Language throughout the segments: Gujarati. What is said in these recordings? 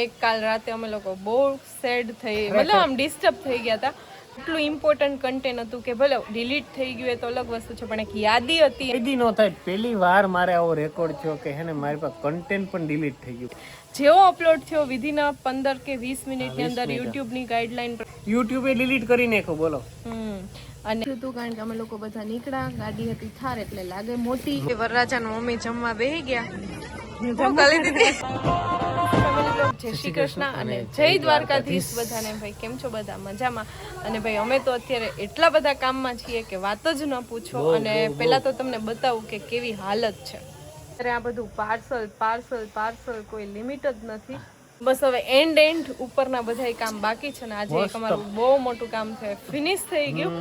એક કાલ રાતે અમે લોકો બહુ સેડ થઈ, મતલબ આમ ડિસ્ટર્બ થઈ ગયા હતા. એટલું ઇમ્પોર્ટન્ટ કન્ટેન્ટ હતું કે ભલે ડિલીટ થઈ ગયું એ તો અલગ વસ્તુ છે, પણ એક યાદી હતી. યાદી નો થાય. પહેલી વાર મારે આવો રેકોર્ડ થયો કે હે ને મારી પાસે કન્ટેન્ટ પણ ડિલીટ થઈ ગયું. જેવો અપલોડ થયો વિધિન 15 કે 20 મિનિટની અંદર યુટ્યુબની ગાઈડલાઈન યુટ્યુબે ડિલીટ કરી નાખ્યો. બોલો. અને હતું કારણ કે અમે લોકો બધા નીકળ્યા, ગાડી હતી થાર એટલે લાગે મોટી. વરરાજાનું મમ્મી જમવા બેહી ગયા. જય શ્રી કૃષ્ણ અને જય દ્વારકાધીશ બધાને. ભાઈ કેમ છો બધા? મજામાં. અને ભાઈ અમે તો અત્યારે એટલા બધા કામમાં છીએ કે વાત જ ન પૂછો. અને પેલા તો તમને બતાવું કે કેવી હાલત છે. અરે આ બધું પાર્સલ પાર્સલ પાર્સલ, કોઈ લિમિટ જ નથી. બસ હવે એન્ડ ઉપરના બધા કામ બાકી છે ને આજે એક અમારું બહુ મોટું કામ છે, ફિનિશ થઈ ગયું.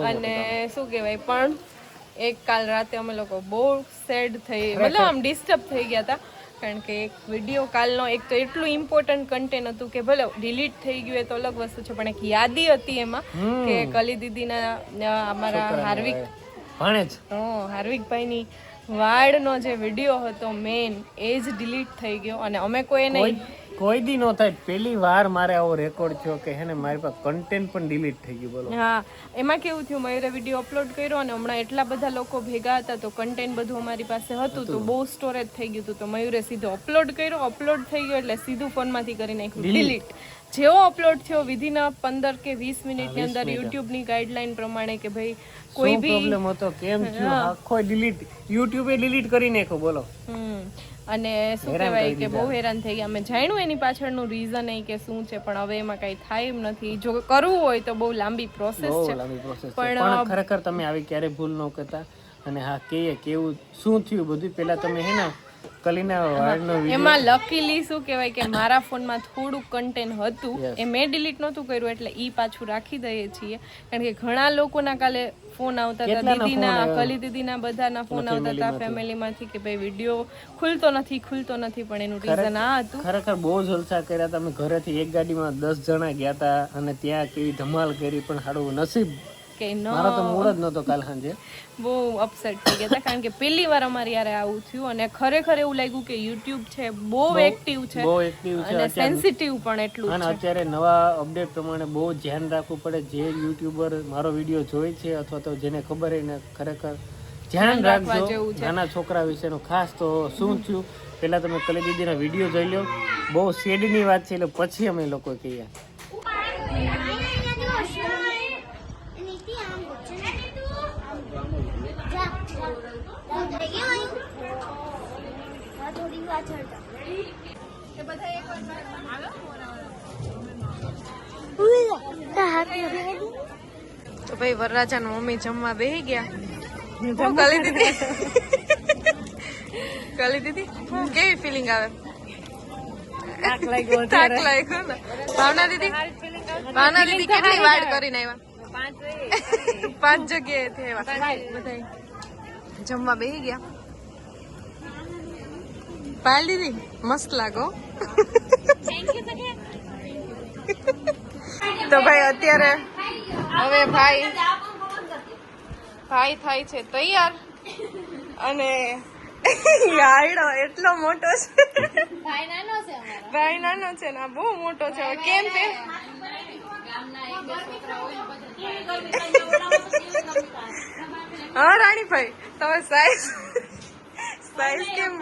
અને શું કહેવાય, પણ એક કાલ રાતે અમે લોકો બહુ સેડ થઈ, મતલબ આમ ડિસ્ટર્બ થઈ ગયા હતા. કારણ કે એક વિડીયો કાલનો એક તો એટલું ઇમ્પોર્ટન્ટ કન્ટેન્ટ હતું કે ભલે ડિલીટ થઈ ગયું એ તો અલગ વસ્તુ છે, પણ એક યાદી હતી એમાં કે કલી દીદીના અમારા હાર્વિકભાઈની વાળનો જે વિડીયો હતો મેન, એ જ ડિલીટ થઈ ગયો. અને અમે કોઈ દી નો થાય. પહેલી વાર મારે આવો રેકોર્ડ થયો કે હે ને મારી પાસે કન્ટેન્ટ પણ ડિલીટ થઈ ગયું. બોલો. હા, એમાં કેવું થયું, મયુરે વિડીયો અપલોડ કર્યો અને હમણાં એટલા બધા લોકો ભેગા હતા તો કન્ટેન્ટ બધું અમારી પાસે હતું તો બહુ સ્ટોરેજ થઈ ગયું હતું. તો મયુરે સીધો અપલોડ કર્યો, અપલોડ થઈ ગયો એટલે સીધું ફોનમાંથી કરી નાખ્યું ડિલીટ. જેવો અપલોડ થયો વિધિન 15 કે 20 મિનિટની અંદર યુટ્યુબની ગાઈડલાઈન પ્રમાણે કે ભાઈ કોઈ બી પ્રોબ્લેમ હતો કેમ થયો, આખો ડિલીટ, યુટ્યુબે ડિલીટ કરી નાખ્યો. બોલો. અને શું કહેવાય કે બહુ હેરાન થઈ ગયા. અમે જાણ્યું એની પાછળનું રીઝન એ કે શું છે, પણ હવે એમાં કઈ થાય એમ નથી. જો કરવું હોય તો બહુ લાંબી પ્રોસેસ છે. પણ ખરેખર તમે આવી ક્યારે ભૂલ ન કરતા. અને હા, કેવું શું થયું બધું પેલા તમે હે ને કલીના વાળનો વિડિયો, એમાં લકીલી શું કહેવાય કે મારા ફોનમાં થોડું કન્ટેન્ટ હતું, એ મેં ડિલીટ નહોતું કર્યું એટલે ઈ પાછું રાખી દઈએ છીએ. કારણ કે ઘણા લોકોના કાલે ફોન આવતા હતા, દીદીના, કલી દીદીના બધાના ફોન આવતા હતા ફેમિલીમાંથી કે ભાઈ વિડીયો ખુલતો નથી. પણ એનું રીઝન આ હતું. ખરેખર બહુ જલસા કર્યા હતા. અમે ઘરેથી એક ગાડીમાં 10 જણા ગયા હતા અને ત્યાં કેવી ધમાલ કરી. પણ સારું નસીબ કે મારો તો મૂડ જ નતો કાલ સાંજે. બહુ અપસેટ થઈ ગયા હતા કારણ કે પહેલી વાર અમારી યારે આવું થયું. અને ખરેખર એવું લાગ્યું કે યુટ્યુબ છે બહુ એક્ટિવ છે અને સેન્સિટિવ પણ એટલું છે. અને અત્યારે નવા અપડેટ પ્રમાણે બહુ ધ્યાન રાખવું પડે. જે યુટ્યુબર મારો વિડીયો જોઈ છે અથવા તો જેને ખબર એને ખરેખર ધ્યાન રાખજો. નાના છોકરા વિશેનું ખાસ. તો શું થયું પેલા તમે કલી દીદીના વિડીયો જોઈ લો. બહુ સેડની વાત છે એટલે પછી અમે લોકો કહીએ. તો ભાઈ વરરાજાનું મમ્મી જમવા બેહી ગયા. કલી દીદી કેવી ફિલિંગ આવે? થાક લાગ્યો ને. ભાવના દીદી કેટલી વાડ કરીને આવ્યા? 5 જગ્યાએથી આવ્યા. બધા જમવા બેહી ગયા. પાયલ દીદી મસ્ત લાગો. તો ભાઈ અત્યારે હવે ભાઈ થાય છે તૈયાર. અને યાયડો એટલો મોટો છે. ભાઈ નાનો છે ને આ બહુ મોટો છે. કેમ છે? હા રાણીભાઈ, તમે સાઈઝ કેમ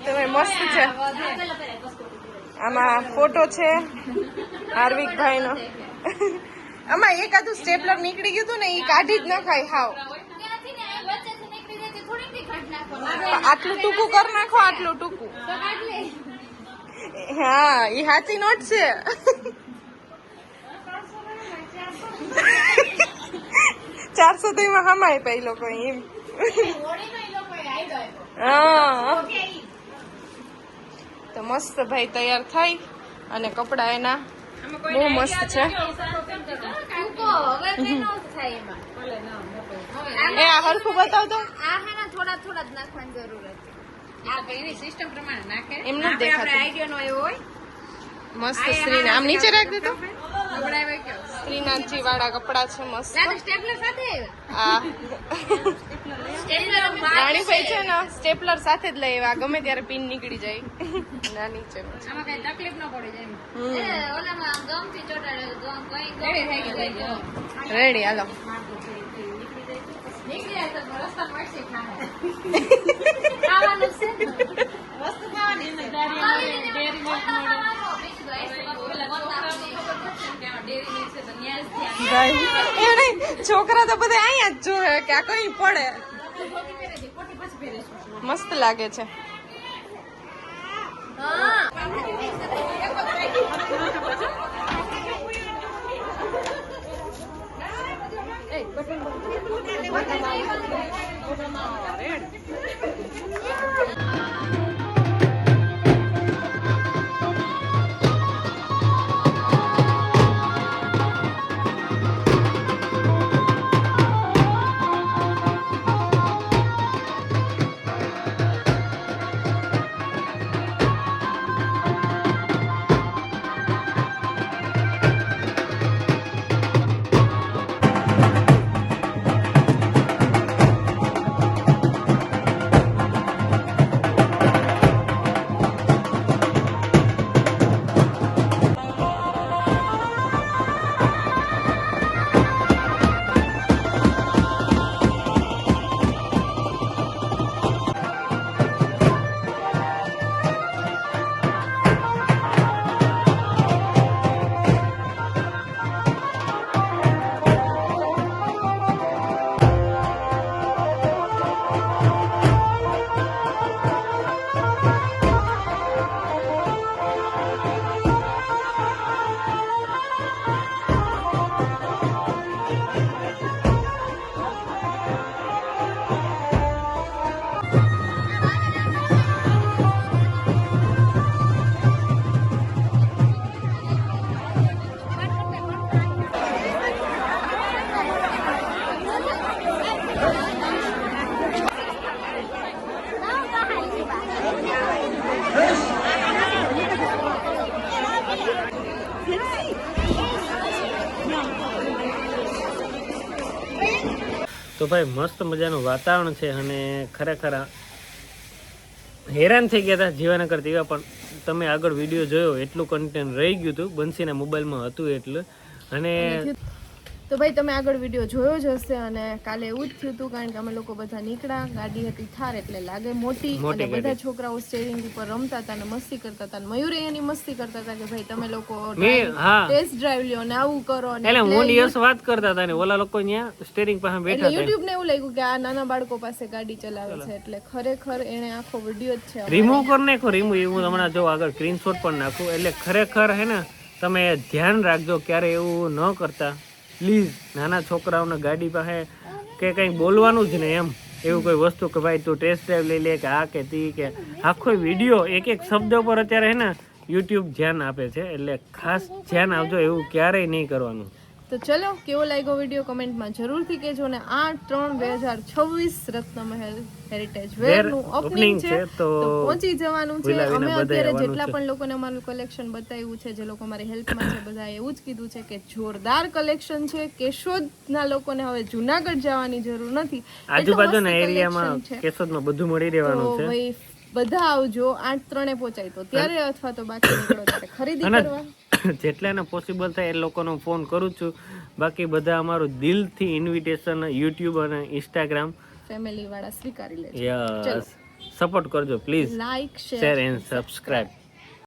તમે મસ્ત છે. આમાં ફોટો છે હાર્વિકભાઈ નો. આમાં એકાદું સ્ટેપલર નીકળી ગયું હતું ને, એ કાઢી જ ન ખાય હાવ. આટલું ટૂંકું કરી નાખો, આટલું ટૂંકું. હા, એ હાથી નોટ છે. $400 તો એમાં હમાય પે લોકો એમ. હા, તો મસ્ત ભાઈ તૈયાર થઈ અને કપડા એના બહુ મસ્ત છે. એ આ હરખું બતાવતો. થોડા જ નાખવાની જરૂર હતી. એમ નથી દેખાતું. મસ્ત શ્રીને આમ નીચે રાખી દીધું. શ્રીનાથજી વાળા કપડા છે મસ્ત. આ રાણીભાઈ છે ને સ્ટેપલર સાથે જ લઈ આવ્યા, ગમે ત્યારે પિન નીકળી જાય. નાની છે રેડી. હાલો છોકરા તો બધા અહીંયા જ જોવે કે આ કઈ પડે. મસ્ત લાગે છે. તો ભાઈ મસ્ત મજાનું વાતાવરણ છે અને ખરેખર હેરાન થઈ ગયા હતા જીવાનગર દીવા, પણ તમે આગળ વિડીયો જોયો એટલું કન્ટેન્ટ રહી ગયું હતું, બંસીના મોબાઈલમાં હતું એટલે. અને તો ભાઈ તમે આગળ વિડીયો જોયો જ હશે અને કાલે એવું જ થયું હતું, કારણ કે અમે લોકો બધા નીકળ્યા, ગાડી હતી થાર એટલે લાગે મોટી, અને બધા છોકરાઓ સ્ટેરિંગ ઉપર રમતા હતા અને મસ્તી કરતા હતા. મયુરે એની મસ્તી કરતા હતા કે ભાઈ તમે લોકો ટેસ્ટ ડ્રાઈવ લ્યો ને આવું કરો, એટલે હું યસ વાત કરતા હતા ને ઓલા લોકો ત્યાં સ્ટેરિંગ પાસે બેઠા હતા. યુટ્યુબ ને એવું લાગ્યું કે આ નાના બાળકો પાસે ગાડી ચલાવે છે, એટલે ખરેખર એને આખો વિડીયો જ છે. રિમૂવ કરી નાખો, રિમૂવ હું હમણાં જો આગળ સ્ક્રીનશોટ પણ નાખું. એટલે ખરેખર હે ને તમે ધ્યાન રાખજો, ક્યારે એવું ન કરતા પ્લીઝ. નાના છોકરાઓને ગાડી પાસે કે કંઈ બોલવાનું જ નહીં એમ, એવું કોઈ વસ્તુ કે ભાઈ તું ટેસ્ટ ડ્રાઈવ લઈ લે કે આ કે તી કે આખો વિડીયો એક એક શબ્દ પર અત્યારે હે ને યુટ્યુબ ધ્યાન આપે છે, એટલે ખાસ ધ્યાન આપજો, એવું ક્યારેય નહીં કરવાનું. તો ચલો કેવો લાગ્યો વિડીયો કમેન્ટમાં જરૂરથી કહેજો. ને 8/3/2026 રત્નમહેલ હેરિટેજ વેરનું ઓપનિંગ છે, તો પહોંચી જવાનું છે. અમે અત્યારે જેટલા પણ લોકોને અમારું કલેક્શન બતાવ્યું છે, જે લોકો અમારી હેલ્પમાં છે, બધા એવું જ કીધું છે કે જોરદાર કલેક્શન છે. કેશોદના લોકોને હવે જુનાગઢ જવાની જરૂર નથી, આજુબાજુના એરિયામાં કેશોદમાં બધું મળી રહેવાનું છે. ભાઈ બધા આવજો, 8/3 પહોંચાય તો ત્યારે, અથવા તો બાકી નીકળો ત્યારે ખરીદી કરવા. જેટલાને પોસિબલ થાય એ લોકોનો ફોન કરું છું, બાકી બધા અમારું દિલથી ઇન્વિટેશન યુટ્યુબ અને ઇન્સ્ટાગ્રામ ફેમિલી વાળા સ્વીકારી લેજો. યસ, સપોર્ટ કરજો please. Like, share and subscribe.